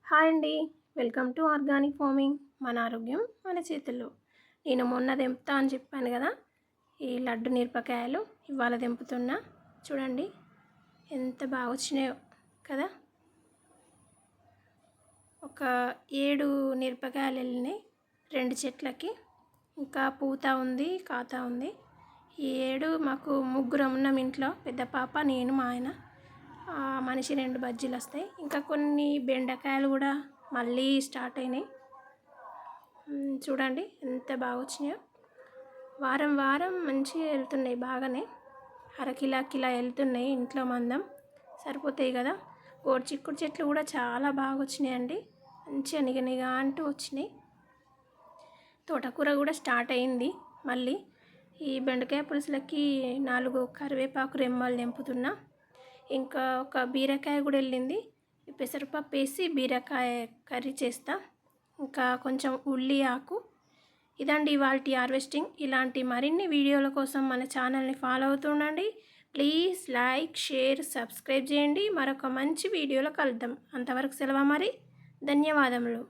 Hi అండి. Welcome to organic farming. మన ఆరోగ్యం మన చేతుల్లో. నేను మొన్న తెంపుతా అని చెప్పాను కదా, ఈ లడ్డు మిరపకాయలు ఇవాళ తెంపుతున్నా. చూడండి ఎంత బాగా వచ్చినాయో కదా. ఒక 7 మిరపకాయలు వెళ్ళినాయి 2 చెట్లకి. ఇంకా పూత ఉంది, కాత ఉంది. ఈ 7 మాకు ముగ్గురం ఉన్నాం ఇంట్లో, పెద్ద పాప, నేను, మా ఆయన. మనిషి 2 బజ్జీలు వస్తాయి. ఇంకా కొన్ని బెండకాయలు కూడా మళ్ళీ స్టార్ట్ అయినాయి. చూడండి ఎంత బాగా వచ్చినాయో. వారం వారం మంచిగా వెళ్తున్నాయి, బాగానే కిలా వెళ్తున్నాయి. ఇంట్లో మందం సరిపోతాయి కదా. గోడు చిక్కుడు చెట్లు కూడా చాలా బాగా వచ్చినాయండి, మంచిగా నిగనిగా అంటూ వచ్చినాయి. తోటకూర కూడా స్టార్ట్ అయింది మళ్ళీ. ఈ బెండకాయ పులుసులకి 4 కరివేపాకు రెమ్మలు తెంపుతున్నా. ఇంకా ఒక బీరకాయ కూడా వెళ్ళింది. పెసరపప్పు వేసి బీరకాయ కర్రీ చేస్తా. ఇంకా కొంచెం ఉల్లి ఆకు. ఇదండి ఇవాల్టి హార్వెస్టింగ్. ఇలాంటి మరిన్ని వీడియోల కోసం మన ఛానల్ని ఫాలో అవుతుండండి. ప్లీజ్ లైక్, షేర్, సబ్స్క్రైబ్ చేయండి. మరొక మంచి వీడియోలో కలుద్దాం. అంతవరకు సెలవు మరి. ధన్యవాదములు.